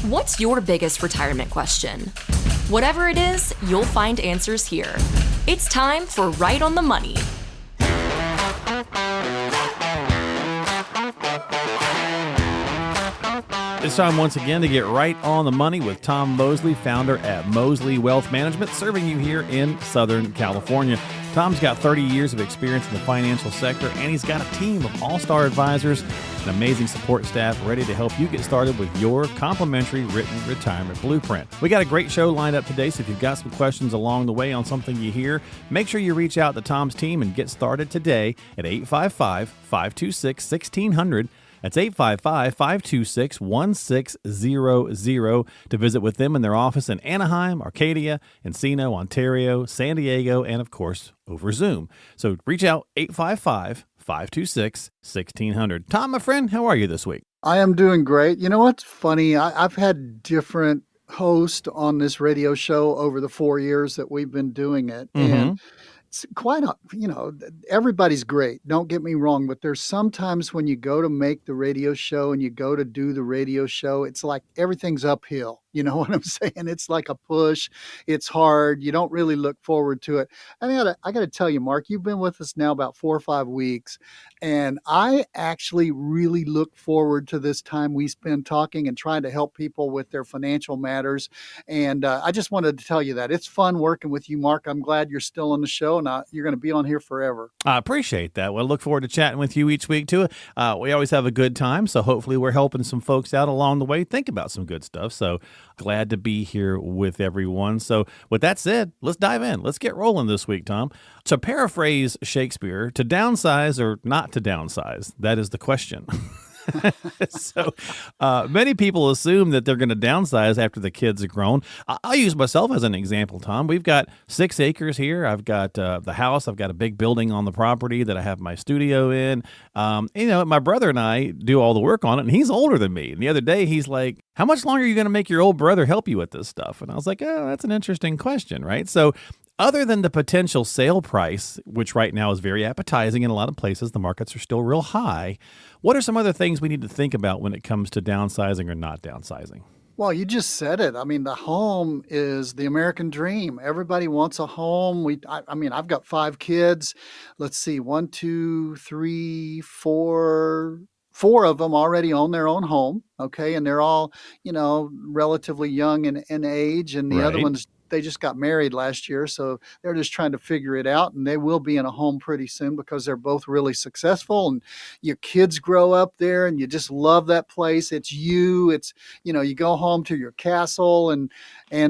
What's your biggest retirement question? Whatever it is, you'll find answers here. It's time for Right on the Money. It's time once again to get right on the money with Tom Mosley, founder at 𝗪sley Wealth Management, serving you here in Southern California. Tom's got 30 years of experience in the financial sector, and he's got a team of all-star advisors, an amazing support staff ready to help you get started with your complimentary written retirement blueprint. We got a great show lined up today, so if you've got some questions along the way on something you hear, make sure you reach out to Tom's team and get started today at 855-526-1600. That's 855-526-1600 to visit with them in their office in Anaheim, Arcadia, Encino, Ontario, San Diego, and of course, over Zoom. So reach out, 855-526-1600. Tom, my friend, how are you this week? I am doing great. You know what's funny? I've had different hosts on this radio show over the 4 years that we've been doing it. Mm-hmm. And it's quite, everybody's great. Don't get me wrong, but there's sometimes when you go to make the radio show and you go to do the radio show, it's like everything's uphill. You know what I'm saying? It's like a push. It's hard. You don't really look forward to it. I got to tell you, Mark, you've been with us now about 4 or 5 weeks, and I actually really look forward to this time we spend talking and trying to help people with their financial matters. And I just wanted to tell you that it's fun working with you, Mark. I'm glad you're still on the show, and you're going to be on here forever. I appreciate that. Well, I look forward to chatting with you each week, too. We always have a good time, so hopefully we're helping some folks out along the way think about some good stuff. So glad to be here with everyone. So with that said, let's dive in. Let's get rolling this week, Tom. To paraphrase Shakespeare, to downsize or not to downsize? That is the question. So many people assume that they're going to downsize after the kids are grown. I'll use myself as an example, Tom. We've got 6 acres here. I've got the house. I've got a big building on the property that I have my studio in. My brother and I do all the work on it, and he's older than me. And the other day, he's like, how much longer are you going to make your old brother help you with this stuff? And I was like, oh, that's an interesting question, right? So other than the potential sale price, which right now is very appetizing in a lot of places, the markets are still real high. What are some other things we need to think about when it comes to downsizing or not downsizing? Well, you just said it. I mean, the home is the American dream. Everybody wants a home. I've got 5 kids. Let's see, 1, 2, 3, 4. 4 of them already own their own home. Okay. And they're all, relatively young in age. And the other ones, they just got married last year, so they're just trying to figure it out, and they will be in a home pretty soon because they're both really successful, and your kids grow up there, and you just love that place. It's you go home to your castle, and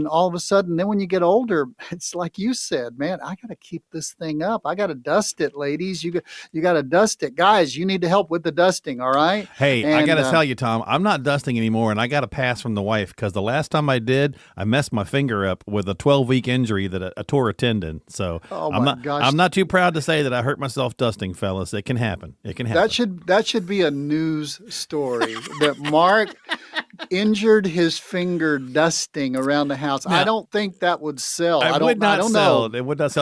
all of a sudden, then when you get older, it's like you said, man, I got to keep this thing up. I got to dust it, ladies. You got to dust it. Guys, you need to help with the dusting, all right? Hey, I got to tell you, Tom, I'm not dusting anymore, and I got a pass from the wife because the last time I did, I messed my finger up with a 12-week injury that I tore a tendon. So I'm not too proud to say that I hurt myself dusting, fellas. It can happen. It can happen. That should be a news story that Mark injured his finger dusting around the house. Now, I don't think that would sell. It would not sell.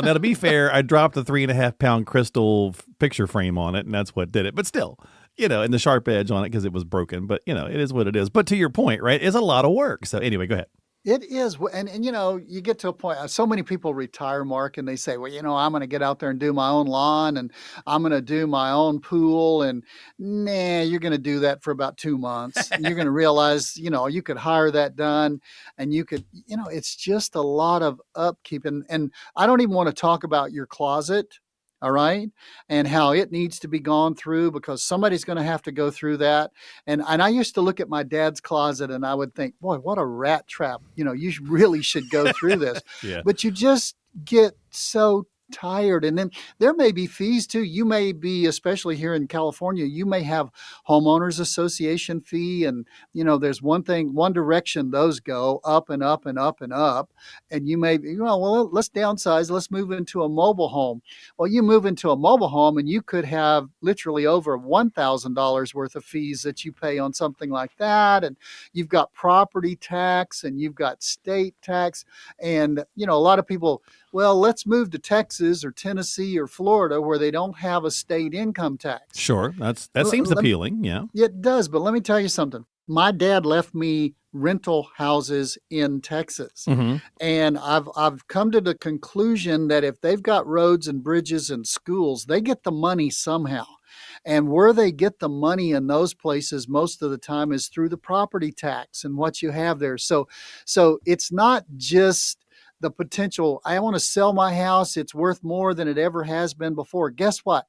Now, to be fair, I dropped a 3.5-pound crystal picture frame on it, and that's what did it. But still, and the sharp edge on it because it was broken. But, it is what it is. But to your point, right, it's a lot of work. So anyway, go ahead. It is. And you get to a point, so many people retire, Mark, and they say, well, I'm going to get out there and do my own lawn, and I'm going to do my own pool. And you're going to do that for about 2 months. And you're going to realize, you could hire that done, and you could, it's just a lot of upkeep. And I don't even want to talk about your closet. All right. And how it needs to be gone through because somebody's going to have to go through that. And I used to look at my dad's closet and I would think, boy, what a rat trap. You really should go through this. Yeah. But you just get so tired. And then there may be fees too. You may be, especially here in California, you may have homeowners association fee. And, there's one direction those go up and up and up and up. And you may be, well, let's downsize. Let's move into a mobile home. Well, you move into a mobile home and you could have literally over $1,000 worth of fees that you pay on something like that. And you've got property tax and you've got state tax. And, a lot of people, well, let's move to Texas or Tennessee or Florida where they don't have a state income tax. Sure. That seems appealing. Yeah. It does. But let me tell you something. My dad left me rental houses in Texas. Mm-hmm. And I've come to the conclusion that if they've got roads and bridges and schools, they get the money somehow. And where they get the money in those places most of the time is through the property tax and what you have there. So it's not just the potential, I want to sell my house, it's worth more than it ever has been before. Guess what?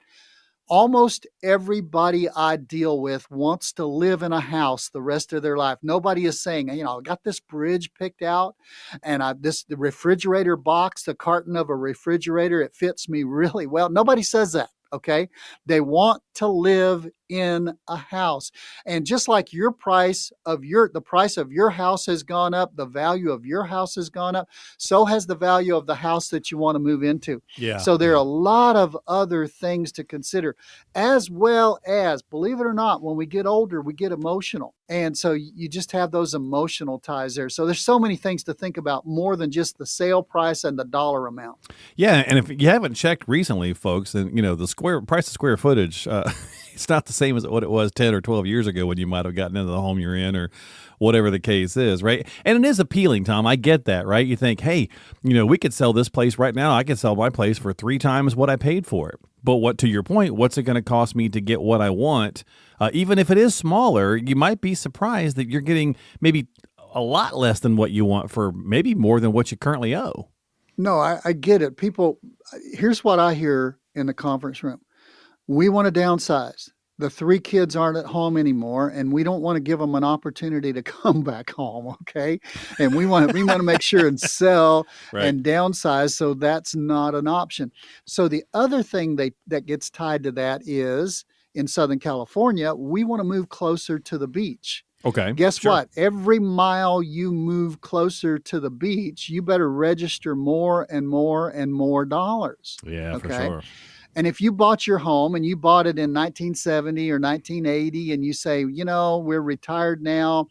Almost everybody I deal with wants to live in a house the rest of their life. Nobody is saying, I got this bridge picked out and the refrigerator box, the carton of a refrigerator, it fits me really well. Nobody says that. Okay. They want to live in a house. And just like the price of your house has gone up, the value of your house has gone up, so has the value of the house that you want to move into. Yeah. So there are a lot of other things to consider, as well as, believe it or not, when we get older, we get emotional. And so you just have those emotional ties there. So there's so many things to think about more than just the sale price and the dollar amount. Yeah. And if you haven't checked recently, folks, and the price of square footage, it's not the same as what it was 10 or 12 years ago when you might have gotten into the home you're in or whatever the case is, right? And it is appealing, Tom. I get that, right? You think, hey, we could sell this place right now. I could sell my place for 3 times what I paid for it. But to your point, what's it going to cost me to get what I want? Even if it is smaller, you might be surprised that you're getting maybe a lot less than what you want for maybe more than what you currently owe. No, I get it. People, here's what I hear in the conference room. We want to downsize. The 3 kids aren't at home anymore, and we don't want to give them an opportunity to come back home, okay? And we want to make sure and sell Right. and downsize, so that's not an option. So the other thing that gets tied to that is, in Southern California, we want to move closer to the beach. Okay. Guess sure. what? Every mile you move closer to the beach, you better register more and more and more dollars. Yeah, okay? for sure. And if you bought your home and you bought it in 1970 or 1980 and you say, we're retired now,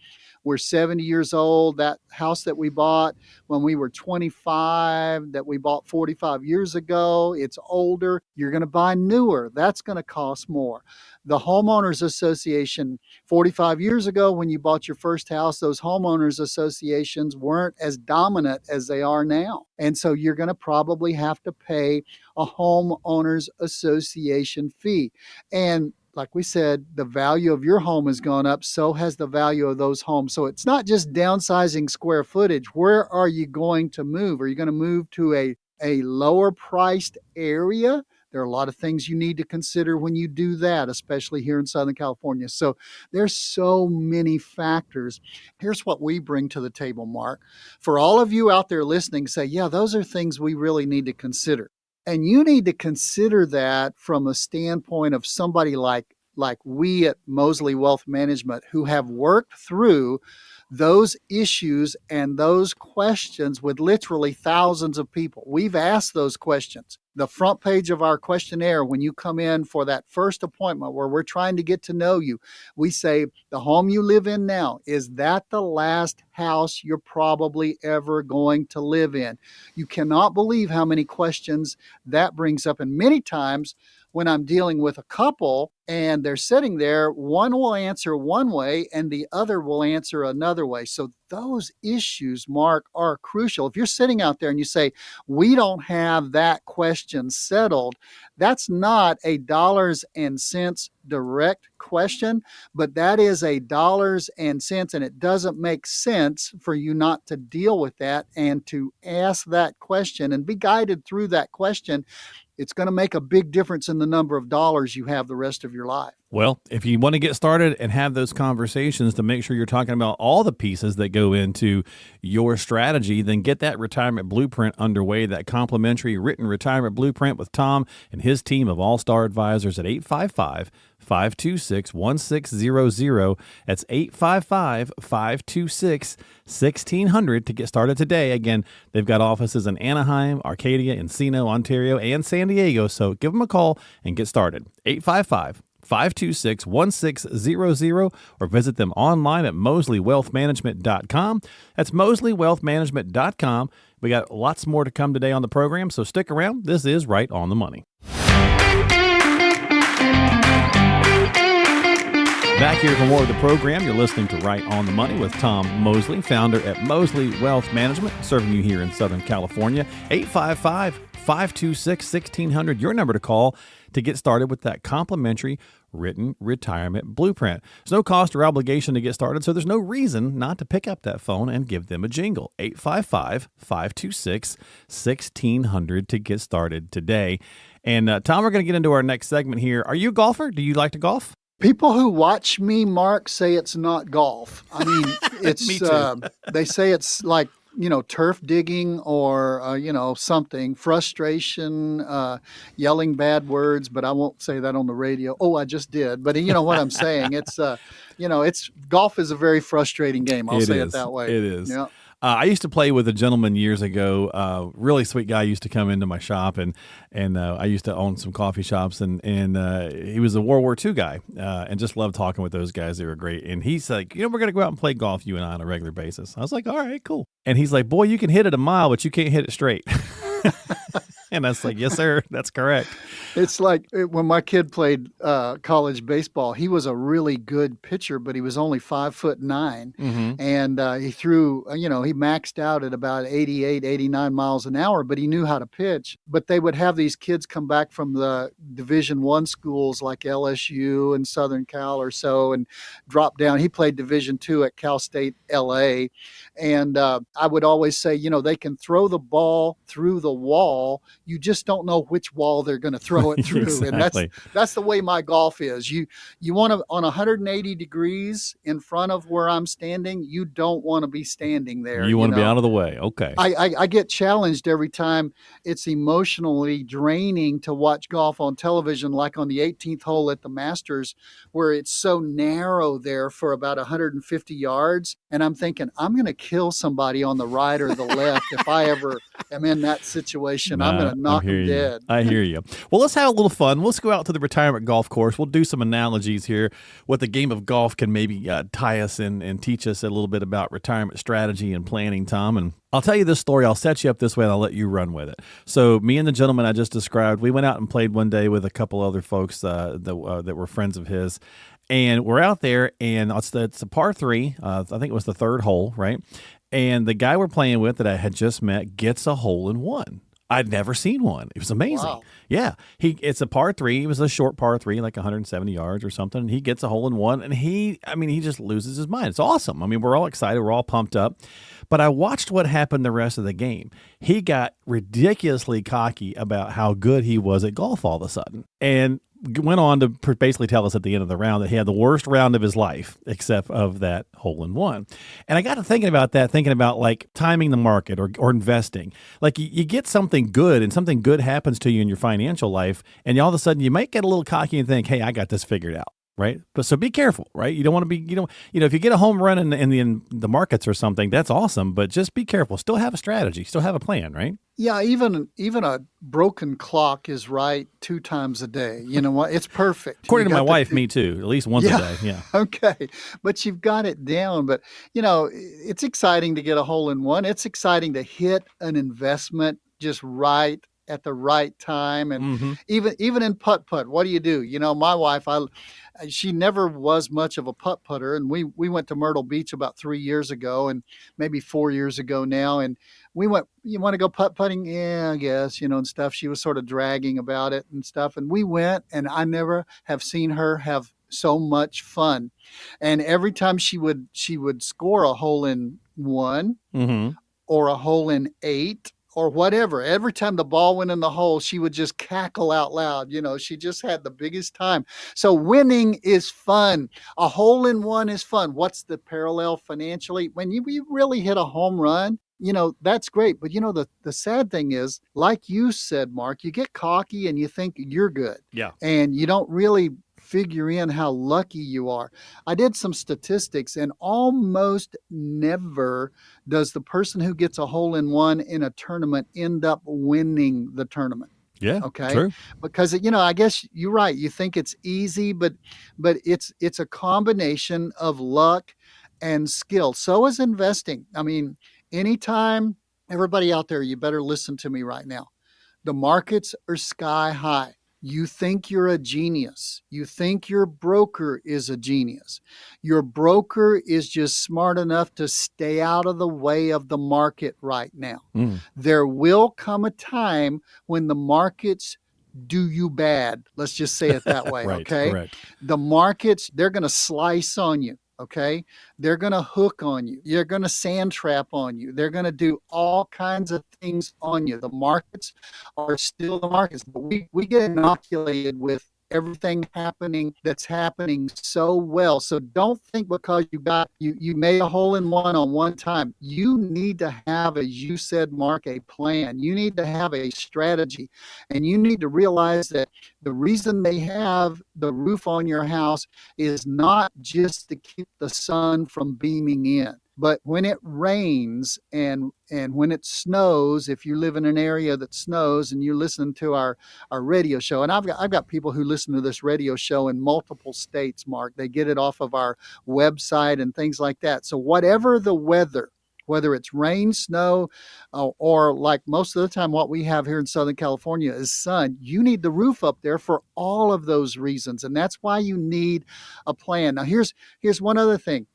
we're 70 years old, that house that we bought when we were 25, that we bought 45 years ago, it's older, you're going to buy newer. That's going to cost more. The homeowners association 45 years ago, when you bought your first house, those homeowners associations weren't as dominant as they are now. And so you're going to probably have to pay a homeowners association fee. And like we said, the value of your home has gone up, so has the value of those homes. So it's not just downsizing square footage. Where are you going to move? Are you going to move to a lower priced area? There are a lot of things you need to consider when you do that, especially here in Southern California. So there's so many factors. Here's what we bring to the table, Mark. For all of you out there listening, say, yeah, those are things we really need to consider. And you need to consider that from a standpoint of somebody like we at Mosley Wealth Management, who have worked through those issues and those questions with literally thousands of people. We've asked those questions. The front page of our questionnaire, when you come in for that first appointment where we're trying to get to know you, we say, the home you live in now, is that the last house you're probably ever going to live in? You cannot believe how many questions that brings up. And many times when I'm dealing with a couple and they're sitting there, one will answer one way and the other will answer another way. So those issues, Mark, are crucial. If you're sitting out there and you say, we don't have that question settled, that's not a dollars and cents direct question, but that is a dollars and cents, and it doesn't make sense for you not to deal with that and to ask that question and be guided through that question. It's going to make a big difference in the number of dollars you have the rest of your life. Well, if you want to get started and have those conversations to make sure you're talking about all the pieces that go into your strategy, then get that retirement blueprint underway, that complimentary written retirement blueprint with Tom and his team of all-star advisors at 855-526-1600. That's 855-526-1600 to get started today. Again, they've got offices in Anaheim, Arcadia, Encino, Ontario, and San Diego. So give them a call and get started. 855-526-1600 or visit them online at mosleywealthmanagement.com. That's mosleywealthmanagement.com. We got lots more to come today on the program, so stick around. This is Right on the Money. Back here for more of the program. You're listening to Right on the Money with Tom Mosley, founder at Mosley Wealth Management, serving you here in Southern California. 855-526-1600, your number to call to get started with that complimentary written retirement blueprint. There's no cost or obligation to get started, so there's no reason not to pick up that phone and give them a jingle. 855-526-1600 to get started today. And Tom, we're going to get into our next segment here. Are you a golfer? Do you like to golf? People who watch me, Mark, say it's not golf. I mean, it's Me too. they say it's like, turf digging or, something, frustration, yelling bad words, but I won't say that on the radio. Oh, I just did. But you know what I'm saying? It's, it's golf is a very frustrating game. I'll say it that way. It is. Yeah. I used to play with a gentleman years ago. Really sweet guy used to come into my shop, and I used to own some coffee shops, and he was a World War II guy, and just loved talking with those guys. They were great. And he's like, we're going to go out and play golf, you and I, on a regular basis. I was like, all right, cool. And he's like, boy, you can hit it a mile, but you can't hit it straight. And I was like, yes, sir, that's correct. It's like when my kid played college baseball, he was a really good pitcher, but he was only 5'9". Mm-hmm. And he threw, he maxed out at about 88, 89 miles an hour, but he knew how to pitch. But they would have these kids come back from the Division I schools like LSU and Southern Cal or so and drop down. He played Division II at Cal State LA. And I would always say, they can throw the ball through the wall. You just don't know which wall they're going to throw it through. Exactly. And that's the way my golf is. You want to, on 180 degrees in front of where I'm standing, you don't want to be standing there. You want to be out of the way. Okay. I get challenged every time. It's emotionally draining to watch golf on television, like on the 18th hole at the Masters, where it's so narrow there for about 150 yards. And I'm thinking, I'm going to kill somebody on the right or the left if I ever am in that situation. I'm going to knock them dead. I hear you. Well, let's have a little fun. Let's go out to the retirement golf course. We'll do some analogies here. What the game of golf can maybe tie us in and teach us a little bit about retirement strategy and planning, Tom. And I'll tell you this story. I'll set you up this way and I'll let you run with it. So me and the gentleman I just described, we went out and played one day with a couple other folks that were friends of his. And we're out there, and it's a par 3. I think it was the third hole, right? And the guy we're playing with that I had just met gets a hole in one. I'd never seen one. It was amazing. Wow. Yeah. It's a par 3. It was a short par 3, like 170 yards or something. And he gets a hole in one, and he just loses his mind. It's awesome. I mean, we're all excited. We're all pumped up. But I watched what happened the rest of the game. He got ridiculously cocky about how good he was at golf all of a sudden. And went on to basically tell us at the end of the round that he had the worst round of his life, except of that hole in one. And I got to thinking about like timing the market or investing. Like you get something good and something good happens to you in your financial life, and all of a sudden you might get a little cocky and think, hey, I got this figured out. Right. But so be careful, right? You don't want to be, if you get a home run in the markets or something, that's awesome. But just be careful. Still have a strategy. Still have a plan, right? Yeah, even a broken clock is right 2 times a day. You know what? It's perfect. According to my wife, me too. At least once a day. Yeah. Okay. But you've got it down. But, it's exciting to get a hole in one. It's exciting to hit an investment just right at the right time. And even in putt, what do you do? My wife, she never was much of a putter. And we went to Myrtle Beach about 3 years ago and maybe 4 years ago now. And we went, you want to go putting? Yeah, I guess, and stuff. She was sort of dragging about it and stuff. And we went, and I never have seen her have so much fun. And every time she would score a hole in one or a hole in 8 or whatever, every time the ball went in the hole, she would just cackle out loud. She just had the biggest time. So winning is fun. A hole in one is fun. What's the parallel financially? When you really hit a home run, that's great. But the sad thing is, like you said, Mark, you get cocky and you think you're good. Yeah. And you don't really figure in how lucky you are. I did some statistics, and almost never does the person who gets a hole in one in a tournament end up winning the tournament. Yeah. Okay. True. Because, I guess you're right. You think it's easy, but it's a combination of luck and skill. So is investing. I mean, anytime, everybody out there, you better listen to me right now. The markets are sky high. You think you're a genius. You think your broker is a genius. Your broker is just smart enough to stay out of the way of the market right now. There will come a time when the markets do you bad. Let's just say it that way, Right, okay? correct. The markets, they're going to slice on you. Okay, they're going to hook on you. You're going to sand trap on you. They're going to do all kinds of things on you. The markets are still the markets, but we get inoculated with everything that's happening so well. So don't think because you made a hole in one on one time. You need to have, as you said, Mark, a plan. You need to have a strategy, and you need to realize that the reason they have the roof on your house is not just to keep the sun from beaming in. But when it rains and when it snows, if you live in an area that snows and you listen to our radio show, and I've got people who listen to this radio show in multiple states, Mark. They get it off of our website and things like that. So whatever the weather, whether it's rain, snow, or like most of the time what we have here in Southern California is sun, you need the roof up there for all of those reasons. And that's why you need a plan. Now, here's one other thing.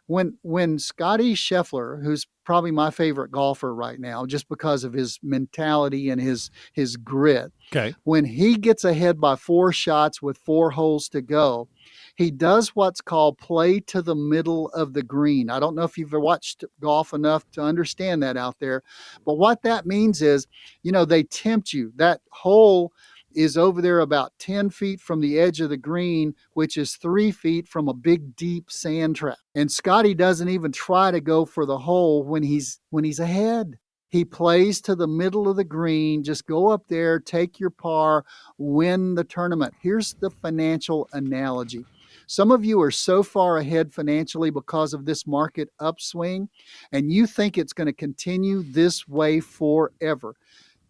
When 𝗪cie 𝗀𝗵𝗆, who's probably my favorite golfer right now, just because of his mentality and his grit, Okay. when he gets ahead by 4 shots with 4 holes to go, he does what's called play to the middle of the green. I don't know if you've watched golf enough to understand that out there, but what that means is, they tempt you. That hole is over there about 10 feet from the edge of the green, which is 3 feet from a big, deep sand trap. And 𝗪cie doesn't even try to go for the hole when he's ahead. He plays to the middle of the green. Just go up there, take your par, win the tournament. Here's the financial analogy. Some of you are so far ahead financially because of this market upswing, and you think it's going to continue this way forever.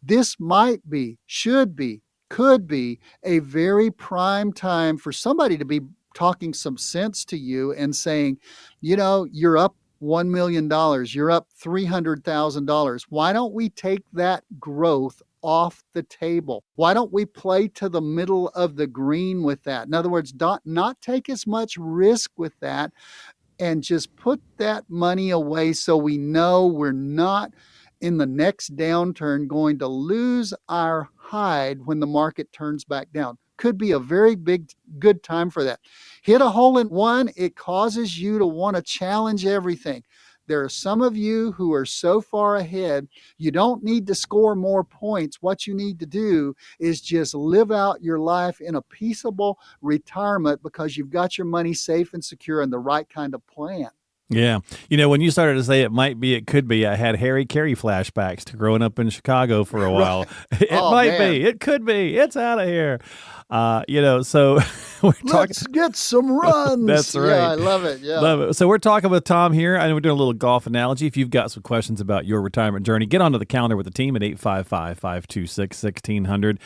This might be, should be, could be a very prime time for somebody to be talking some sense to you and saying, you're up $1 million, you're up $300,000. Why don't we take that growth off the table? Why don't we play to the middle of the green with that? In other words, not take as much risk with that and just put that money away so we know we're not in the next downturn going to lose our hide when the market turns back down. Could be a very good time for that. Hit a hole in one, it causes you to want to challenge everything. There are some of you who are so far ahead, you don't need to score more points. What you need to do is just live out your life in a peaceable retirement because you've got your money safe and secure and the right kind of plan. Yeah. When you started to say it might be, it could be, I had Harry Carey flashbacks to growing up in Chicago for a while. It might be, it could be, it's out of here. So we're talking. Let's get some runs. That's right. Yeah, I love it. Yeah. Love it. So we're talking with Tom here. I know we're doing a little golf analogy. If you've got some questions about your retirement journey, get onto the calendar with the team at 855-526-1600.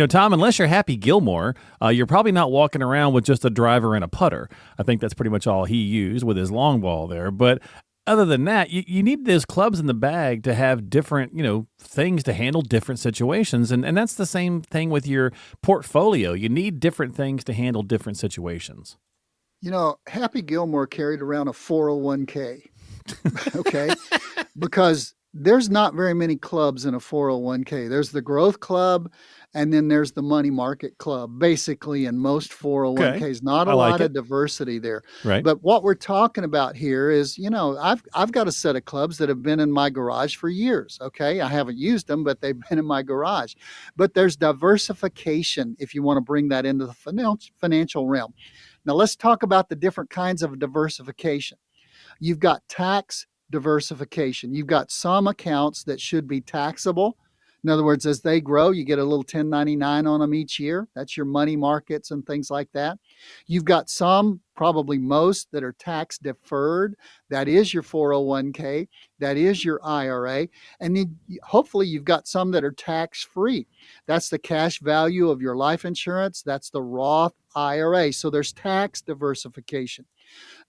Tom, unless you're Happy Gilmore, you're probably not walking around with just a driver and a putter. I think that's pretty much all he used with his long ball there. But other than that, you need those clubs in the bag to have different, things to handle different situations. And that's the same thing with your portfolio. You need different things to handle different situations. Happy Gilmore carried around a 401k, okay? Because there's not very many clubs in a 401k. There's the growth club, and then there's the money market club, basically in most 401ks. Okay. Not a lot of diversity there. Right. But what we're talking about here is, I've got a set of clubs that have been in my garage for years, okay? I haven't used them, but they've been in my garage. But there's diversification if you want to bring that into the financial realm. Now, let's talk about the different kinds of diversification. You've got tax diversification. You've got some accounts that should be taxable. In other words, as they grow, you get a little 1099 on them each year. That's your money markets and things like that. You've got some, probably most, that are tax deferred. That is your 401k. That is your IRA. And then hopefully you've got some that are tax free. That's the cash value of your life insurance. That's the Roth IRA. So there's tax diversification.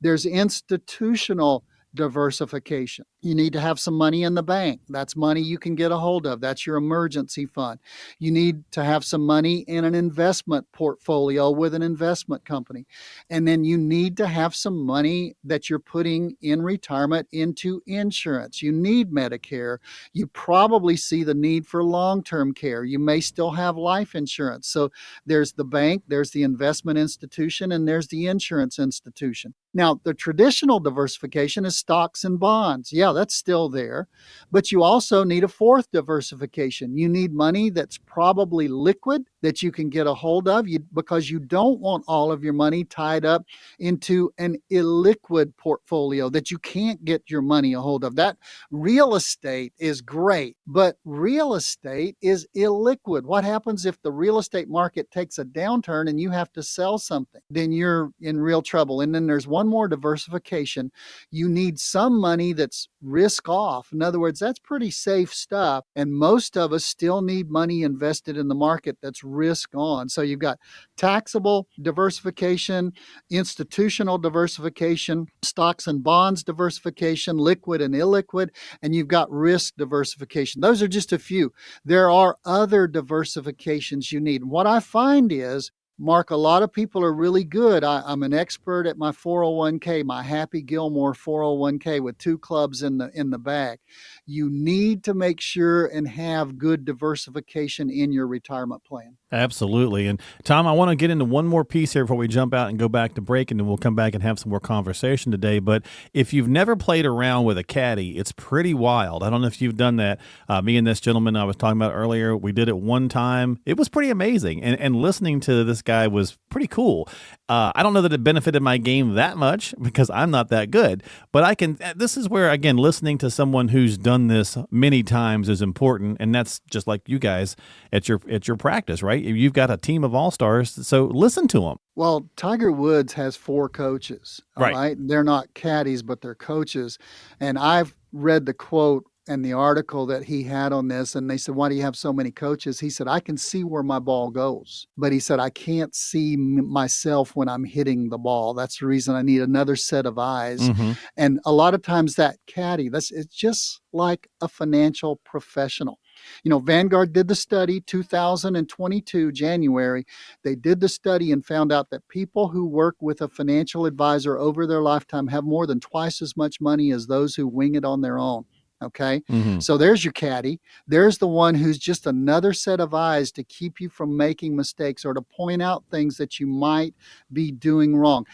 There's institutional diversification. You need to have some money in the bank. That's money you can get a hold of. That's your emergency fund. You need to have some money in an investment portfolio with an investment company. And then you need to have some money that you're putting in retirement into insurance. You need Medicare. You probably see the need for long-term care. You may still have life insurance. So there's the bank, there's the investment institution, and there's the insurance institution. Now, the traditional diversification is stocks and bonds. Yeah, that's still there. But you also need a fourth diversification. You need money that's probably liquid that you can get a hold of because you don't want all of your money tied up into an illiquid portfolio that you can't get your money a hold of. That real estate is great, but real estate is illiquid. What happens if the real estate market takes a downturn and you have to sell something? Then you're in real trouble. And then there's one more diversification. You need some money that's risk off. In other words, that's pretty safe stuff. And most of us still need money invested in the market that's risk on. So you've got taxable diversification, institutional diversification, stocks and bonds diversification, liquid and illiquid, and you've got risk diversification. Those are just a few. There are other diversifications you need. What I find is, Mark, a lot of people are really good. I'm an expert at my 401k, my Happy Gilmore 401k with 2 clubs in the bag. You need to make sure and have good diversification in your retirement plan. Absolutely. And Tom, I want to get into one more piece here before we jump out and go back to break, and then we'll come back and have some more conversation today. But if you've never played around with a caddy, it's pretty wild. I don't know if you've done that. Me and this gentleman I was talking about earlier, we did it one time. It was pretty amazing. And listening to this guy was pretty cool. I don't know that it benefited my game that much because I'm not that good, but this is where, again, listening to someone who's done this many times is important. And that's just like you guys at your practice, right? You've got a team of all-stars, so listen to them. Well, Tiger Woods has 4 coaches, all right? They're not caddies, but they're coaches. And I've read the quote and the article that he had on this, and they said, why do you have so many coaches? He said, I can see where my ball goes, but he said, I can't see myself when I'm hitting the ball. That's the reason I need another set of eyes. Mm-hmm. And a lot of times that caddy, it's just like a financial professional. You know, Vanguard did the study 2022, January. They did the study and found out that people who work with a financial advisor over their lifetime have more than twice as much money as those who wing it on their own. Okay. Mm-hmm. So there's your caddy. There's the one who's just another set of eyes to keep you from making mistakes or to point out things that you might be doing wrong.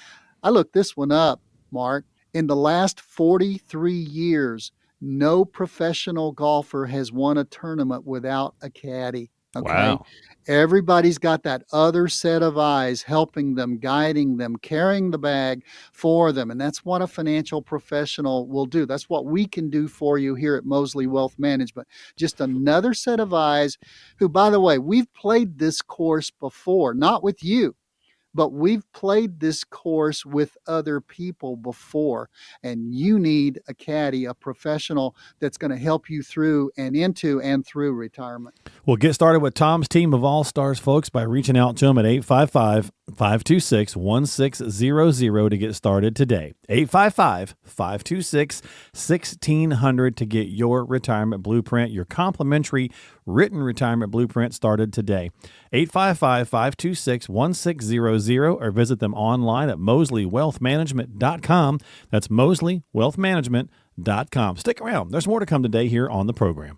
I looked this one up, Mark. In the last 43 years, no professional golfer has won a tournament without a caddy. Okay. Wow. Everybody's got that other set of eyes helping them, guiding them, carrying the bag for them. And that's what a financial professional will do. That's what we can do for you here at Mosley Wealth Management. Just another set of eyes who, by the way, we've played this course before, not with you, but we've played this course with other people before, and you need a caddy, a professional that's going to help you through and into and through retirement. Well, get started with Tom's team of all-stars, folks, by reaching out to him at 855-526-1600 to get started today. 855-526-1600 to get your retirement blueprint, your complimentary written retirement blueprint started today. 855-526-1600 or visit them online at mosleywealthmanagement.com. That's mosleywealthmanagement.com. Stick around. There's more to come today here on the program.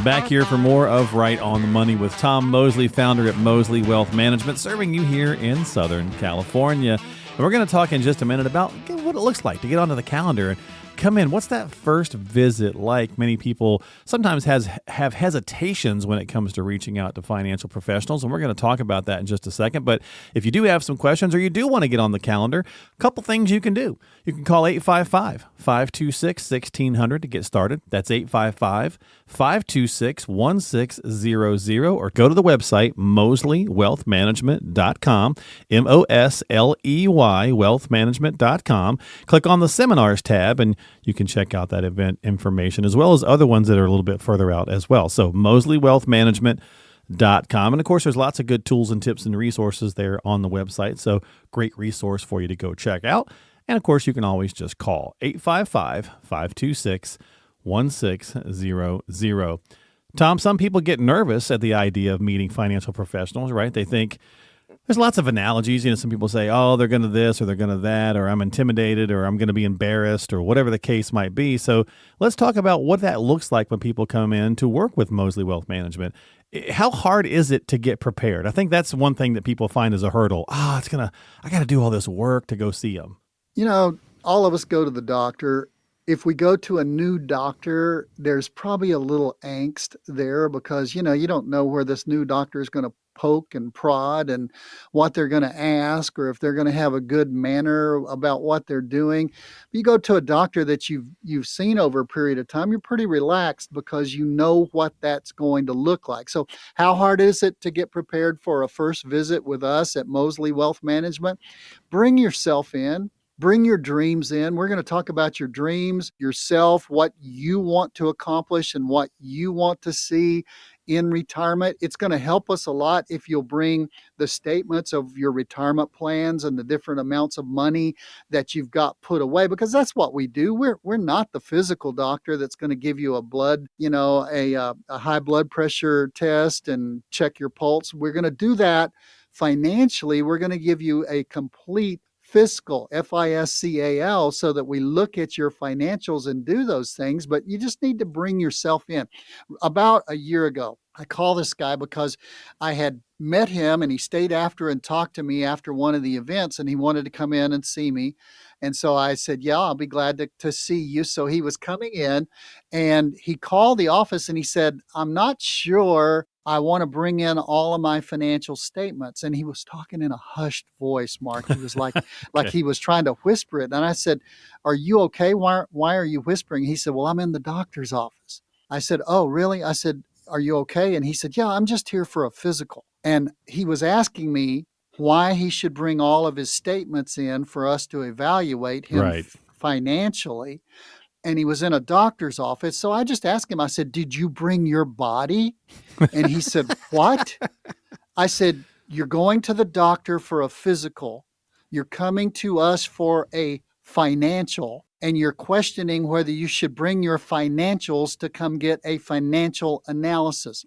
Back here for more of Right on the Money with Tom Mosley, founder at Mosley Wealth Management, serving you here in Southern California. And we're going to talk in just a minute about what it looks like to get onto the calendar and come in. What's that first visit like? Many people sometimes have hesitations when it comes to reaching out to financial professionals, and we're going to talk about that in just a second. But if you do have some questions or you do want to get on the calendar, a couple things you can do. You can call 855-526-1600 to get started. That's 855-526-1600, or go to the website mosleywealthmanagement.com, MOSLEY wealthmanagement.com. Click on the seminars tab and you can check out that event information as well as other ones that are a little bit further out as well. So mosleywealthmanagement.com. And of course, there's lots of good tools and tips and resources there on the website. So great resource for you to go check out. And of course, you can always just call 855-526-1600. Tom, some people get nervous at the idea of meeting financial professionals, right? They think there's lots of analogies. Some people say, oh, they're going to this or they're going to that, or I'm intimidated or I'm going to be embarrassed or whatever the case might be. So let's talk about what that looks like when people come in to work with Moseley Wealth Management. How hard is it to get prepared? I think that's one thing that people find as a hurdle. I got to do all this work to go see them. All of us go to the doctor. If we go to a new doctor, there's probably a little angst there because, you don't know where this new doctor is going to poke and prod and what they're going to ask or if they're going to have a good manner about what they're doing. You go to a doctor that you've seen over a period of time, you're pretty relaxed because you know what that's going to look like. So how hard is it to get prepared for a first visit with us at Moseley Wealth Management? Bring yourself in. Bring your dreams in. We're going to talk about your dreams, yourself, what you want to accomplish and what you want to see in retirement. It's going to help us a lot if you'll bring the statements of your retirement plans and the different amounts of money that you've got put away, because that's what we do. We're not the physical doctor that's going to give you a high blood pressure test and check your pulse. We're going to do that financially. We're going to give you a complete fiscal, FISCAL, so that we look at your financials and do those things, but you just need to bring yourself in. About a year ago, I called this guy because I had met him and he stayed after and talked to me after one of the events and he wanted to come in and see me. And so I said, yeah, I'll be glad to see you. So he was coming in and he called the office and he said, I'm not sure I want to bring in all of my financial statements. And he was talking in a hushed voice, Mark. He was like he was trying to whisper it. And I said, are you okay? Why are you whispering? He said, well, I'm in the doctor's office. I said, oh, really? I said, are you okay? And he said, yeah, I'm just here for a physical. And he was asking me why he should bring all of his statements in for us to evaluate him financially. And he was in a doctor's office. So I just asked him, I said, did you bring your body? And he said, what? I said, you're going to the doctor for a physical. You're coming to us for a financial. And you're questioning whether you should bring your financials to come get a financial analysis.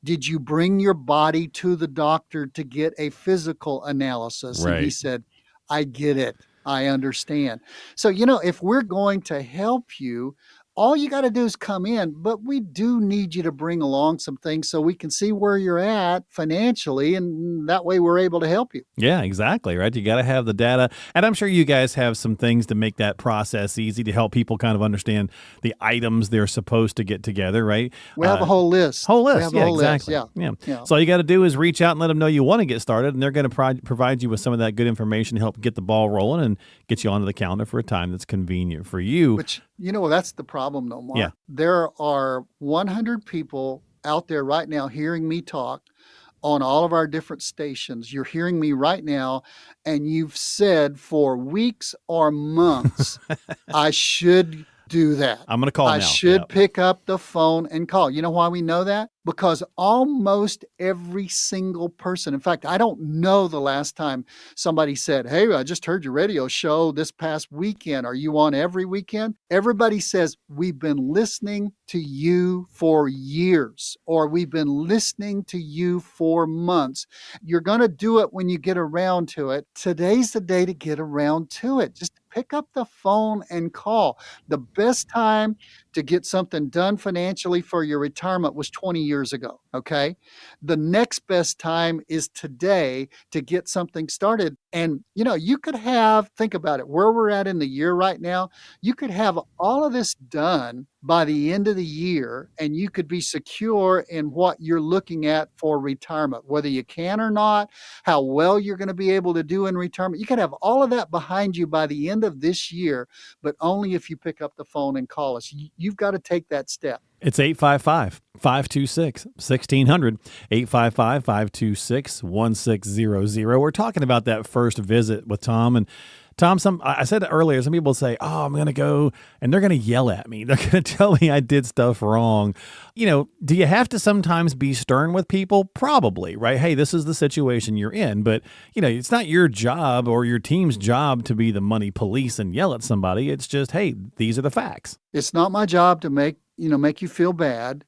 Did you bring your body to the doctor to get a physical analysis? Right. And he said, I get it. I understand. So, if we're going to help you, all you got to do is come in, but we do need you to bring along some things so we can see where you're at financially, and that way we're able to help you. Yeah, exactly, right? You got to have the data, and I'm sure you guys have some things to make that process easy to help people kind of understand the items they're supposed to get together, right? We have a whole list. Exactly. Yeah. So all you got to do is reach out and let them know you want to get started, and they're going to provide you with some of that good information to help get the ball rolling and get you onto the calendar for a time that's convenient for you. Which, that's the problem though, Mark. Yeah. There are 100 people out there right now hearing me talk on all of our different stations. You're hearing me right now, and you've said for weeks or months, I should do that. I'm going to call now. I should pick up the phone and call. You know why we know that? Because almost every single person, in fact, I don't know the last time somebody said, hey, I just heard your radio show this past weekend. Are you on every weekend? Everybody says, we've been listening to you for years, or we've been listening to you for months. You're going to do it when you get around to it. Today's the day to get around to it. Just pick up the phone and call. The best time to get something done financially for your retirement was 20 years ago, okay? The next best time is today to get something started. And, you could have, think about it, where we're at in the year right now, you could have all of this done by the end of the year, and you could be secure in what you're looking at for retirement, whether you can or not, how well you're going to be able to do in retirement. You could have all of that behind you by the end of this year, but only if you pick up the phone and call us. You've got to take that step. It's 855 526-1600, 855-526-1600. We're talking about that first visit with Tom. And Tom, I said it earlier, some people say, oh, I'm going to go and they're going to yell at me. They're going to tell me I did stuff wrong. Do you have to sometimes be stern with people? Probably, right? Hey, this is the situation you're in. But, it's not your job or your team's job to be the money police and yell at somebody. It's just, hey, these are the facts. It's not my job to make you feel bad.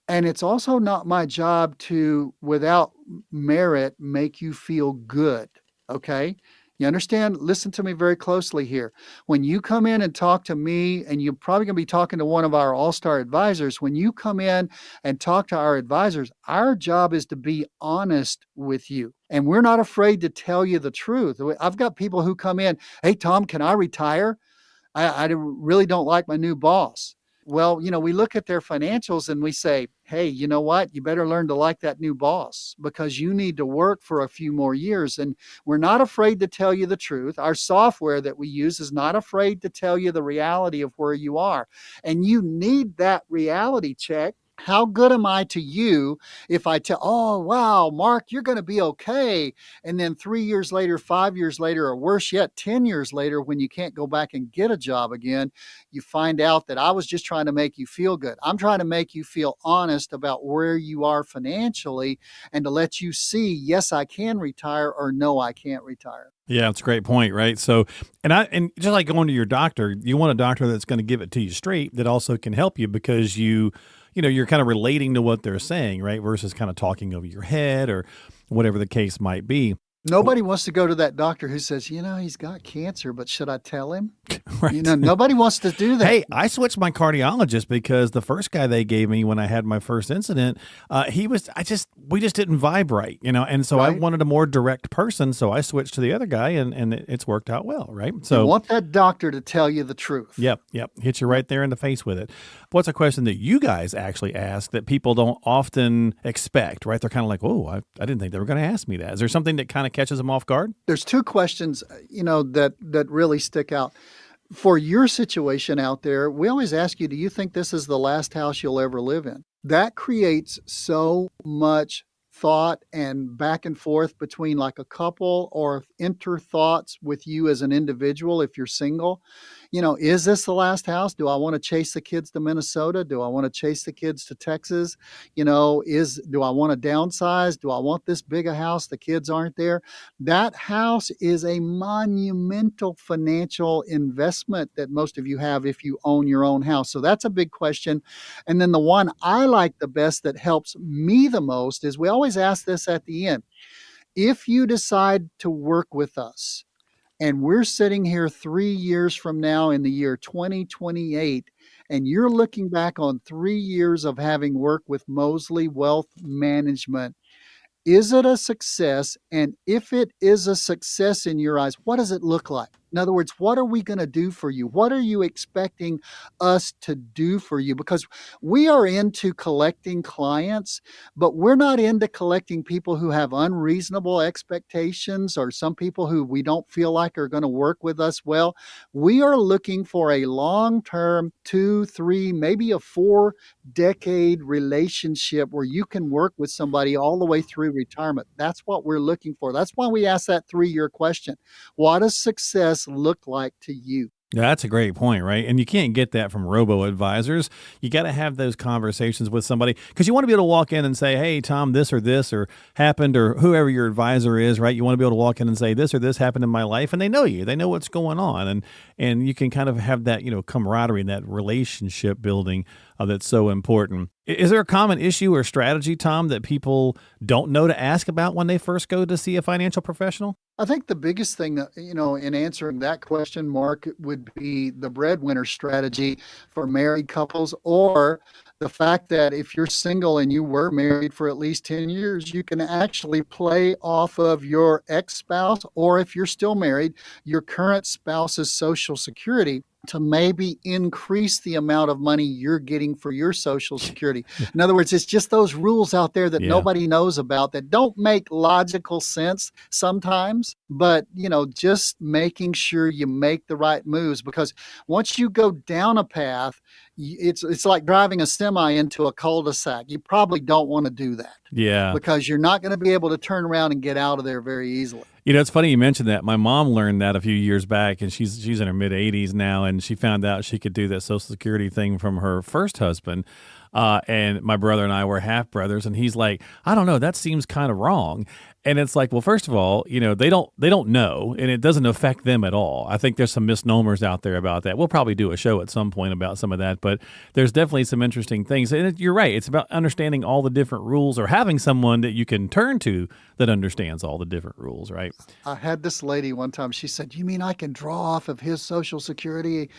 And it's also not my job to, without merit, make you feel good. Okay? You understand? Listen to me very closely here. When you come in and talk to me, and you're probably going to be talking to one of our all-star advisors, when you come in and talk to our advisors, our job is to be honest with you. And we're not afraid to tell you the truth. I've got people who come in, hey, Tom, can I retire? I really don't like my new boss. Well, we look at their financials and we say, hey, you know what? You better learn to like that new boss because you need to work for a few more years. And we're not afraid to tell you the truth. Our software that we use is not afraid to tell you the reality of where you are. And you need that reality check. How good am I to you if I tell, oh, wow, Mark, you're going to be okay. And then 3 years later, 5 years later, or worse yet, 10 years later, when you can't go back and get a job again, you find out that I was just trying to make you feel good. I'm trying to make you feel honest about where you are financially and to let you see, yes, I can retire or no, I can't retire. Yeah, that's a great point, right? So, and just like going to your doctor, you want a doctor that's going to give it to you straight that also can help you because you're kind of relating to what they're saying, right? Versus kind of talking over your head or whatever the case might be. Nobody wants to go to that doctor who says, he's got cancer, but should I tell him? Right. Nobody wants to do that. Hey, I switched my cardiologist because the first guy they gave me when I had my first incident, we just didn't vibe right, and so right. I wanted a more direct person. So I switched to the other guy and it's worked out well, right? So you want that doctor to tell you the truth. Yep. Hit you right there in the face with it. What's a question that you guys actually ask that people don't often expect, right? They're kind of like, oh, I didn't think they were going to ask me that. Is there something that kind of catches them off guard? There's two questions, that really stick out. For your situation out there, we always ask you, do you think this is the last house you'll ever live in? That creates so much thought and back and forth between like a couple or inter thoughts with you as an individual if you're single. Is this the last house? Do I want to chase the kids to Minnesota? Do I want to chase the kids to Texas? Do I want to downsize? Do I want this big a house? The kids aren't there. That house is a monumental financial investment that most of you have if you own your own house. So that's a big question. And then the one I like the best that helps me the most is we always ask this at the end. If you decide to work with us, and we're sitting here 3 years from now in the year 2028, and you're looking back on 3 years of having worked with Mosley Wealth Management, is it a success? And if it is a success in your eyes, what does it look like? In other words, what are we going to do for you? What are you expecting us to do for you? Because we are into collecting clients, but we're not into collecting people who have unreasonable expectations or some people who we don't feel like are going to work with us well. We are looking for a long-term 2, 3, maybe a 4-decade relationship where you can work with somebody all the way through retirement. That's what we're looking for. That's why we ask that 3-year question. What does success look like to you? Yeah, that's a great point, right? And you can't get that from robo-advisors. You got to have those conversations with somebody because you want to be able to walk in and say, hey, Tom, this or happened, or whoever your advisor is, right? You want to be able to walk in and say, this or this happened in my life, and they know you. They know what's going on, and you can kind of have that, camaraderie and that relationship building that's so important. Is there a common issue or strategy, Tom, that people don't know to ask about when they first go to see a financial professional? I think the biggest thing, in answering that question, Mark, would be the breadwinner strategy for married couples, or the fact that if you're single and you were married for at least 10 years, you can actually play off of your ex-spouse, or if you're still married, your current spouse's Social Security. to maybe increase the amount of money you're getting for your Social Security. In other words, it's just those rules out there that nobody knows about that don't make logical sense sometimes, but just making sure you make the right moves, because once you go down a path, it's like driving a semi into a cul-de-sac. You probably don't want to do that. Yeah. Because you're not going to be able to turn around and get out of there very easily. It's funny you mentioned that. My mom learned that a few years back, and she's in her mid-80s now, and she found out she could do that Social Security thing from her first husband. And my brother and I were half brothers, and he's like, I don't know, that seems kind of wrong. And it's like, well, first of all, they don't know, and it doesn't affect them at all. I think there's some misnomers out there about that. We'll probably do a show at some point about some of that, but there's definitely some interesting things. And you're right. It's about understanding all the different rules, or having someone that you can turn to that understands all the different rules, right? I had this lady one time, she said, you mean I can draw off of his Social Security?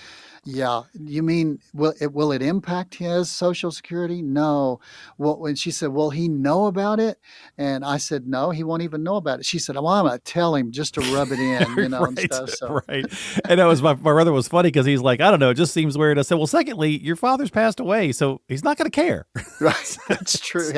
Yeah. You mean, will it impact his Social Security? No. Well, when she said, will he know about it? And I said, no, he won't even know about it. She said, well, I'm going to tell him just to rub it in, right, and stuff. So. Right. And that was my brother was funny because he's like, I don't know, it just seems weird. I said, well, secondly, your father's passed away, so he's not going to care. Right. That's true.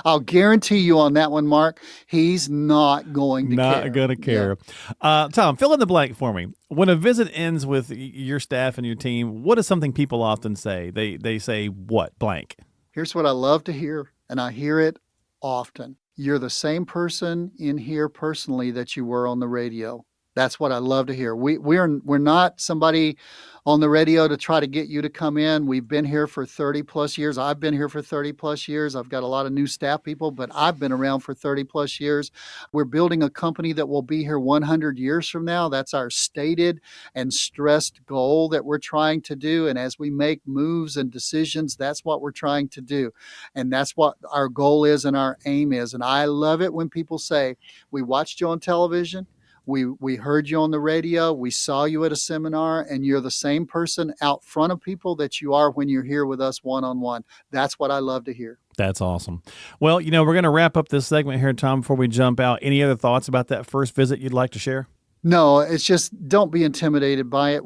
I'll guarantee you on that one, Mark, he's not going to care. Not going to care. Yeah. Tom, fill in the blank for me. When a visit ends with your staff and your team, what is something people often say? They say what? Blank. Here's what I love to hear, and I hear it often. You're the same person in here personally that you were on the radio. That's what I love to hear. We're not somebody on the radio to try to get you to come in. We've been here for 30 plus years. I've been here for 30 plus years. I've got a lot of new staff people, but I've been around for 30 plus years. We're building a company that will be here 100 years from now. That's our stated and stressed goal that we're trying to do. And as we make moves and decisions, that's what we're trying to do. And that's what our goal is and our aim is. And I love it when people say, we watched you on television. We heard you on the radio, we saw you at a seminar, and you're the same person out front of people that you are when you're here with us one-on-one. That's what I love to hear. That's awesome. Well, we're going to wrap up this segment here, Tom, before we jump out. Any other thoughts about that first visit you'd like to share? No, it's just don't be intimidated by it.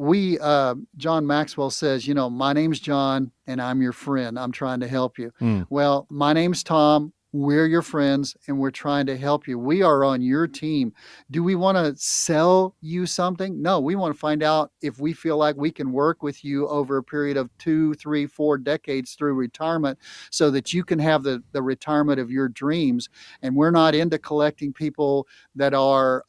John Maxwell says, my name's John and I'm your friend. I'm trying to help you. Well, my name's Tom. We're your friends, and we're trying to help you. We are on your team. Do we want to sell you something? No, we want to find out if we feel like we can work with you over a period of 2, 3, 4 decades through retirement so that you can have the retirement of your dreams. And we're not into collecting people that are,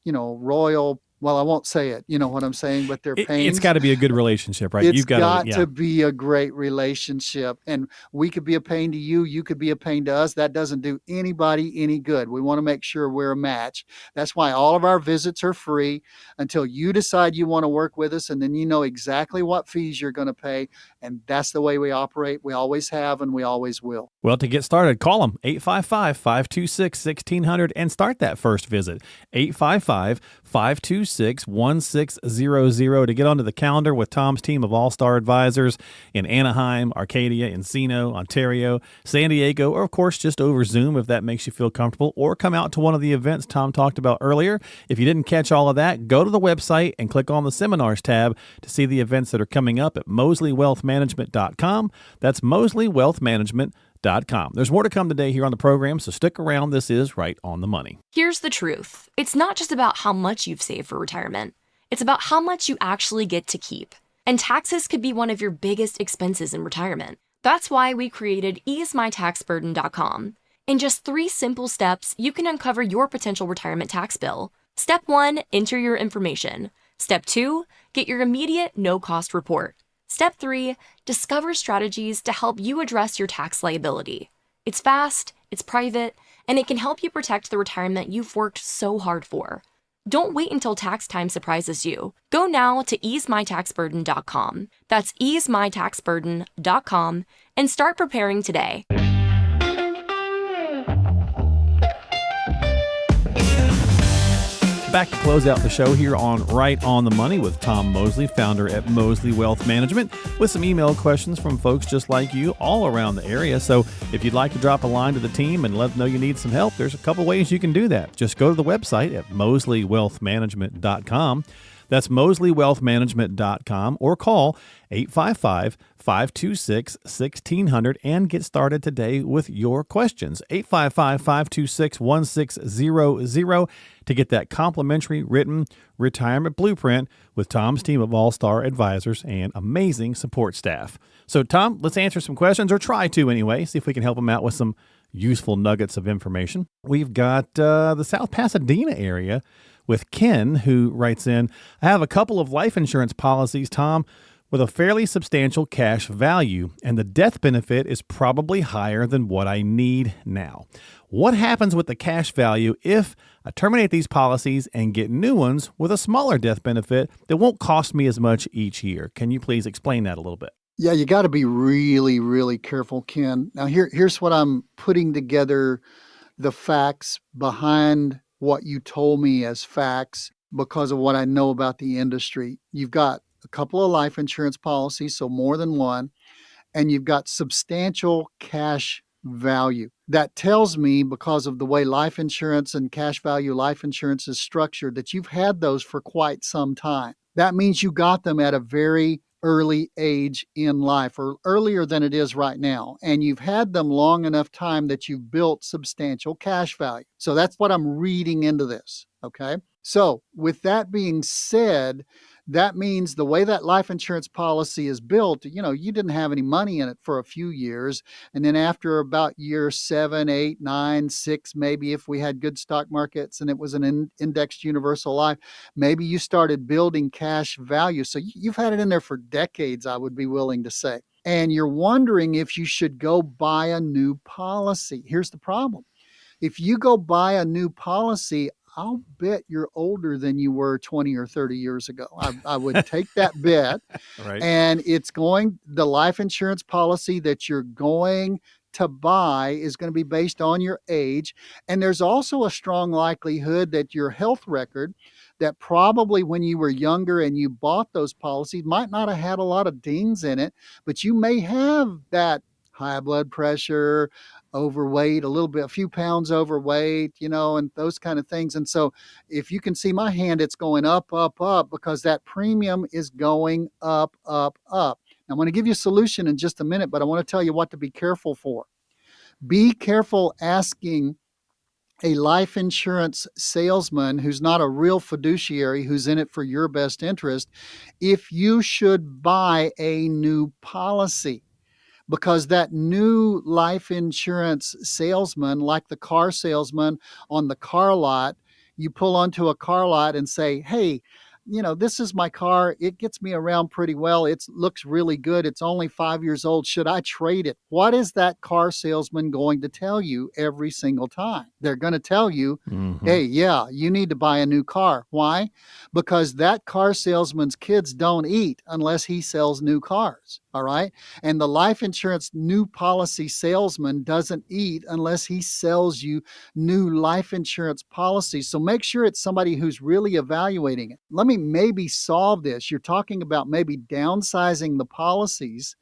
royal. Well, I won't say it, you know what I'm saying, but they're pains. It's got to be a good relationship, right? It's got to be a great relationship. And we could be a pain to you. You could be a pain to us. That doesn't do anybody any good. We want to make sure we're a match. That's why all of our visits are free until you decide you want to work with us. And then you know exactly what fees you're going to pay. And that's the way we operate. We always have, and we always will. Well, to get started, call them 855-526-1600 and start that first visit. 855-526-1600 to get onto the calendar with Tom's team of all-star advisors in Anaheim, Arcadia, Encino, Ontario, San Diego, or of course just over Zoom if that makes you feel comfortable, or come out to one of the events Tom talked about earlier. If you didn't catch all of that, go to the website and click on the seminars tab to see the events that are coming up at MosleyWealthManagement.com. That's MosleyWealthManagement.com. There's more to come today here on the program, so stick around. This is Right on the Money. Here's the truth. It's not just about how much you've saved for retirement. It's about how much you actually get to keep. And taxes could be one of your biggest expenses in retirement. That's why we created 𝗫𝗄𝗏𝗏𝗏𝗏𝗏. In just 3 simple steps, you can uncover your potential retirement tax bill. Step 1, enter your information. Step 2, get your immediate no-cost report. Step 3, discover strategies to help you address your tax liability. It's fast, it's private, and it can help you protect the retirement you've worked so hard for. Don't wait until tax time surprises you. Go now to 𝗫𝗄𝗏𝗏𝗏𝗏𝗏𝗏𝗏. That's 𝗫𝗄𝗏𝗏𝗏𝗏𝗏𝗏𝗏𝗏𝗏 and start preparing today. Back to close out the show here on Right on the Money with Tom Mosley, founder at Mosley Wealth Management, with some email questions from folks just like you all around the area. So if you'd like to drop a line to the team and let them know you need some help, there's a couple ways you can do that. Just go to the website at MosleyWealthManagement.com. That's MosleyWealthManagement.com or call 855-526-1600 and get started today with your questions. 855-526-1600 to get that complimentary written retirement blueprint with Tom's team of all-star advisors and amazing support staff. So, Tom, let's answer some questions, or try to anyway, see if we can help them out with some useful nuggets of information. We've got the South Pasadena area with Ken, who writes in, I have a couple of life insurance policies, Tom, with a fairly substantial cash value, and the death benefit is probably higher than what I need now. What happens with the cash value if I terminate these policies and get new ones with a smaller death benefit that won't cost me as much each year? Can you please explain that a little bit? Yeah, you got to be really, really careful, Ken. Now, here's what I'm putting together, the facts behind what you told me as facts because of what I know about the industry. You've got a couple of life insurance policies, so more than one, and you've got substantial cash value. That tells me, because of the way life insurance and cash value life insurance is structured, that you've had those for quite some time. That means you got them at a very early age in life, or earlier than it is right now. And you've had them long enough time that you've built substantial cash value. So that's what I'm reading into this. Okay. So with that being said, that means the way that life insurance policy is built, you didn't have any money in it for a few years. And then after about year 7, 8, 9, 6, maybe if we had good stock markets and it was an indexed universal life, maybe you started building cash value. So you've had it in there for decades, I would be willing to say. And you're wondering if you should go buy a new policy. Here's the problem. If you go buy a new policy, I'll bet you're older than you were 20 or 30 years ago. I would take that bet. Right. And the life insurance policy that you're going to buy is going to be based on your age. And there's also a strong likelihood that your health record, that probably when you were younger and you bought those policies, might not have had a lot of dings in it, but you may have that high blood pressure, overweight, a few pounds overweight, and those kind of things. And so if you can see my hand, it's going up, up, up, because that premium is going up, up, up. Now, I'm going to give you a solution in just a minute, but I want to tell you what to be careful for. Be careful asking a life insurance salesman who's not a real fiduciary, who's in it for your best interest, if you should buy a new policy. Because that new life insurance salesman, like the car salesman on the car lot, you pull onto a car lot and say, hey, this is my car. It gets me around pretty well. It looks really good. It's only 5 years old. Should I trade it? What is that car salesman going to tell you every single time? They're going to tell you, hey, yeah, you need to buy a new car. Why? Because that car salesman's kids don't eat unless he sells new cars. All right. And the life insurance new policy salesman doesn't eat unless he sells you new life insurance policies. So make sure it's somebody who's really evaluating it. Let me maybe solve this. You're talking about maybe downsizing the policies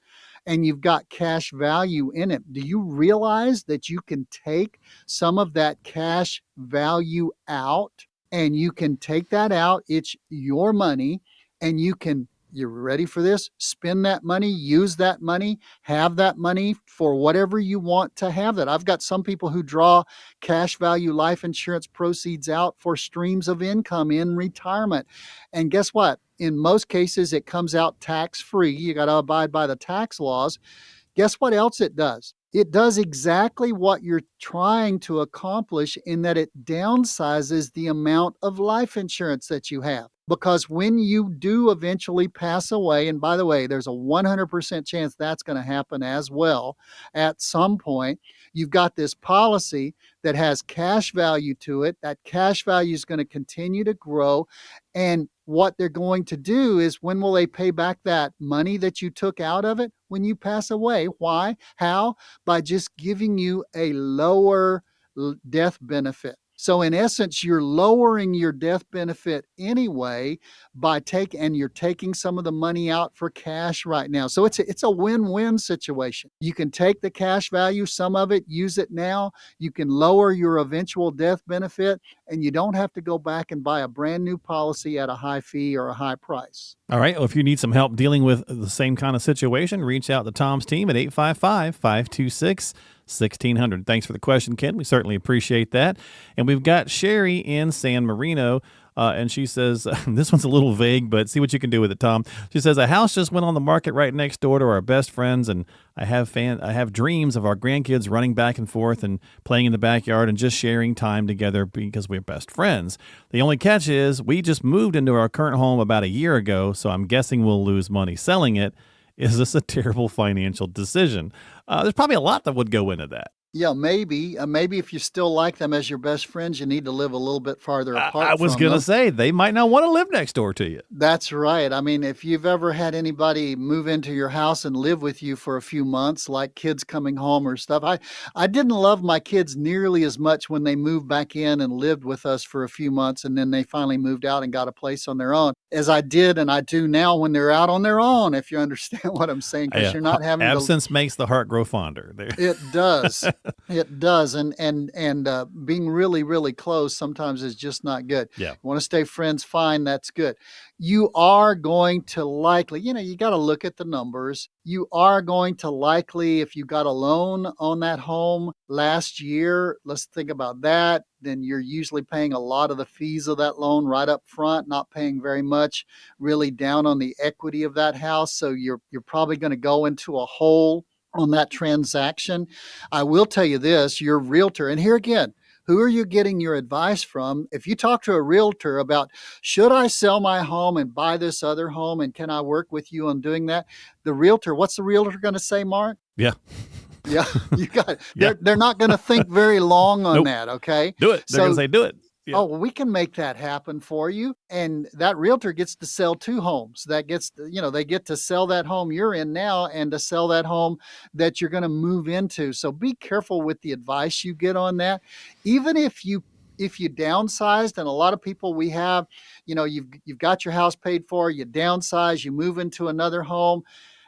and you've got cash value in it. Do you realize that you can take some of that cash value out, and you can take that out? It's your money, and you're ready for this? Spend that money, use that money, have that money for whatever you want to have that. I've got some people who draw cash value life insurance proceeds out for streams of income in retirement. And guess what? In most cases, it comes out tax-free. You got to abide by the tax laws. Guess what else it does? It does exactly what you're trying to accomplish, in that it downsizes the amount of life insurance that you have. Because when you do eventually pass away, and by the way, there's a 100% chance that's going to happen as well at some point, you've got this policy that has cash value to it. That cash value is going to continue to grow. And what they're going to do is, when will they pay back that money that you took out of it? When you pass away. Why? How? By just giving you a lower death benefit. So in essence, you're lowering your death benefit anyway and you're taking some of the money out for cash right now. So it's a win-win situation. You can take the cash value, some of it, use it now. You can lower your eventual death benefit, and you don't have to go back and buy a brand new policy at a high fee or a high price. All right. Well, if you need some help dealing with the same kind of situation, reach out to Tom's team at 855-526-1600. Thanks for the question, Ken. We certainly appreciate that. And we've got Sherry in San Marino. And she says, this one's a little vague, but see what you can do with it, Tom. She says, a house just went on the market right next door to our best friends, and I have dreams of our grandkids running back and forth and playing in the backyard and just sharing time together because we're best friends. The only catch is we just moved into our current home about a year ago, so I'm guessing we'll lose money selling it. Is this a terrible financial decision? There's probably a lot that would go into that. Yeah, maybe. Maybe if you still like them as your best friends, you need to live a little bit farther apart. I was going to say, they might not want to live next door to you. That's right. I mean, if you've ever had anybody move into your house and live with you for a few months, like kids coming home or stuff, I didn't love my kids nearly as much when they moved back in and lived with us for a few months, and then they finally moved out and got a place on their own, as I did and I do now when they're out on their own, if you understand what I'm saying, because you're not having absence makes the heart grow fonder. It does. It does. And being really, really close sometimes is just not good. Yeah. You want to stay friends, fine, that's good. You are going to likely, you got to look at the numbers. You are going to likely, if you got a loan on that home last year, let's think about that, then you're usually paying a lot of the fees of that loan right up front, not paying very much really down on the equity of that house. So you're probably going to go into a hole on that transaction. I will tell you this, your realtor, and here again, who are you getting your advice from? If you talk to a realtor about, should I sell my home and buy this other home, and can I work with you on doing that? The realtor, what's the realtor going to say, Mark? Yeah. Yeah, you got it. Yeah. They're not going to think very long on that, okay? Do it. They're going to say, do it. Yeah. Oh, well, we can make that happen for you. And that realtor gets to sell two homes. That gets, they get to sell that home you're in now and to sell that home that you're going to move into. So be careful with the advice you get on that. Even if you downsized, and a lot of people we have, you've got your house paid for, you downsize, you move into another home.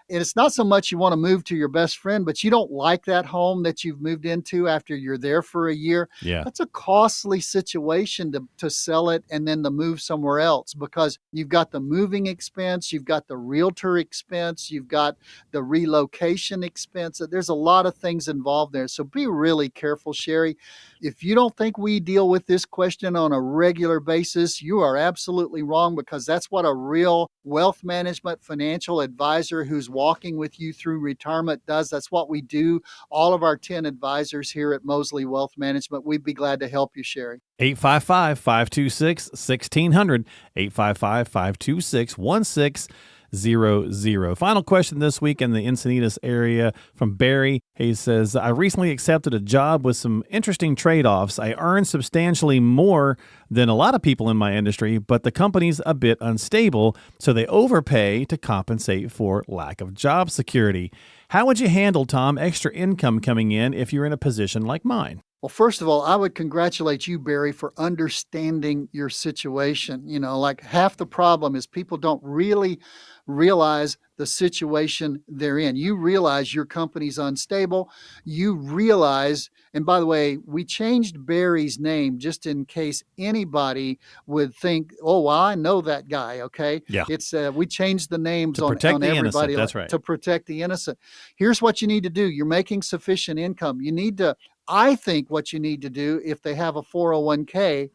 And it's not so much you want to move to your best friend, but you don't like that home that you've moved into after you're there for a year. Yeah. That's a costly situation to sell it and then to move somewhere else, because you've got the moving expense, you've got the realtor expense, you've got the relocation expense. There's a lot of things involved there. So be really careful, Sherry. If you don't think we deal with this question on a regular basis, you are absolutely wrong, because that's what a real wealth management financial advisor who's walking with you through retirement does. That's what we do. All of our 10 advisors here at Mosley Wealth Management, we'd be glad to help you, Sherry. 855-526-1600, 855-526-1600. Final question this week in the Encinitas area from Barry. He says, I recently accepted a job with some interesting trade-offs. I earn substantially more than a lot of people in my industry, but the company's a bit unstable, so they overpay to compensate for lack of job security. How would you handle, Tom, extra income coming in if you're in a position like mine? Well, first of all, I would congratulate you, Barry, for understanding your situation. Like half the problem is people don't really realize the situation they're in. You realize your company's unstable. You realize, and by the way, we changed Barry's name just in case anybody would think, oh, well, I know that guy, okay? Yeah. It's we changed the names To on protect the everybody. innocent, that's right. To protect the innocent. Here's what you need to do. You're making sufficient income. You need to, I think what you need to do, if they have a 401k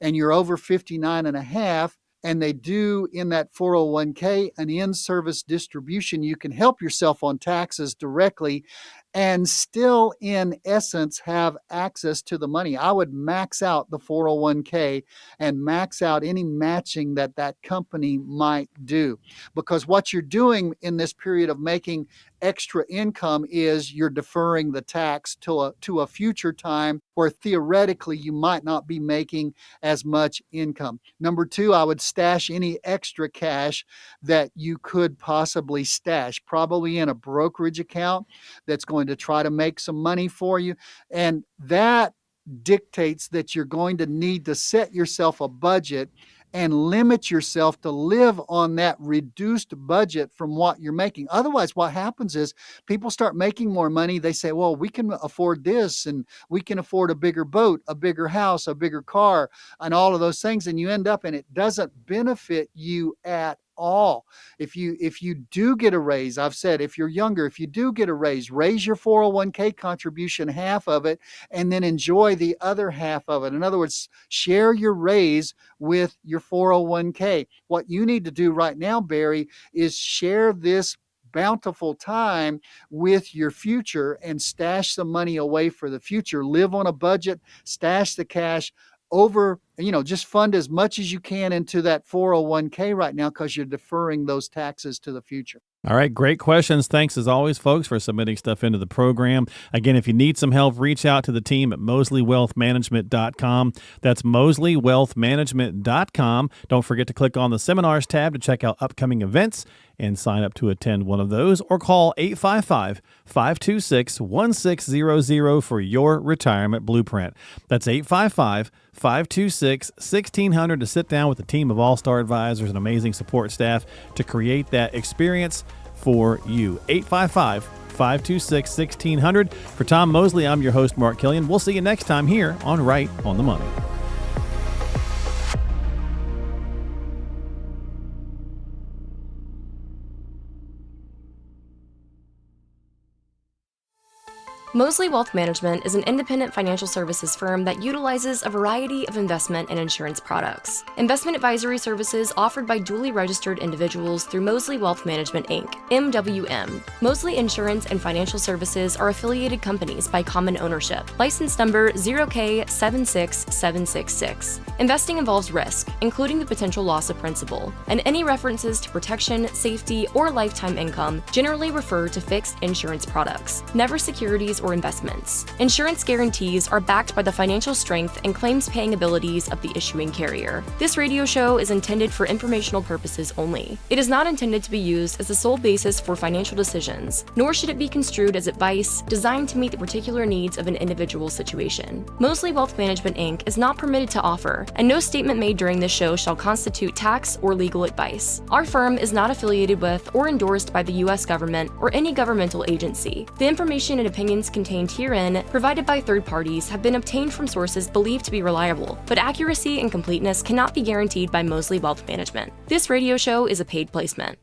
and you're over 59 and a half, and they do in that 401k an in-service distribution, you can help yourself on taxes directly and still, in essence, have access to the money. I would max out the 401k and max out any matching that company might do. Because what you're doing in this period of making extra income is you're deferring the tax to a future time where theoretically you might not be making as much income. Number two, I would stash any extra cash that you could possibly stash, probably in a brokerage account that's going to try to make some money for you. And that dictates that you're going to need to set yourself a budget and limit yourself to live on that reduced budget from what you're making. Otherwise, what happens is people start making more money. They say, well, we can afford this, and we can afford a bigger boat, a bigger house, a bigger car, and all of those things. And you end up, and it doesn't benefit you at all. If you do get a raise, I've said, if you're younger, if you do get a raise your 401k contribution, half of it, and then enjoy the other half of it. In other words, share your raise with your 401k. What you need to do right now, Barry, is share this bountiful time with your future and stash some money away for the future. Live on a budget, stash the cash just fund as much as you can into that 401k right now, because you're deferring those taxes to the future. All right, great questions. Thanks as always, folks, for submitting stuff into the program. Again, if you need some help, reach out to the team at MosleyWealthManagement.com. That's MosleyWealthManagement.com. Don't forget to click on the Seminars tab to check out upcoming events and sign up to attend one of those, or call 855-526-1600 for your retirement blueprint. That's 855-526-1600 to sit down with a team of all-star advisors and amazing support staff to create that experience for you. 855-526-1600. For Tom Mosley, I'm your host, Mark Killian. We'll see you next time here on Right on the Money. Mosley Wealth Management is an independent financial services firm that utilizes a variety of investment and insurance products. Investment advisory services offered by duly registered individuals through Mosley Wealth Management, Inc., MWM. Mosley Insurance and Financial Services are affiliated companies by common ownership. License number 0K76766. Investing involves risk, including the potential loss of principal, and any references to protection, safety, or lifetime income generally refer to fixed insurance products, never securities or investments. Insurance guarantees are backed by the financial strength and claims-paying abilities of the issuing carrier. This radio show is intended for informational purposes only. It is not intended to be used as the sole basis for financial decisions, nor should it be construed as advice designed to meet the particular needs of an individual situation. Mosley Wealth Management, Inc. is not permitted to offer, and no statement made during this show shall constitute tax or legal advice. Our firm is not affiliated with or endorsed by the U.S. government or any governmental agency. The information and opinions contained herein, provided by third parties, have been obtained from sources believed to be reliable, but accuracy and completeness cannot be guaranteed by Mosley Wealth Management. This radio show is a paid placement.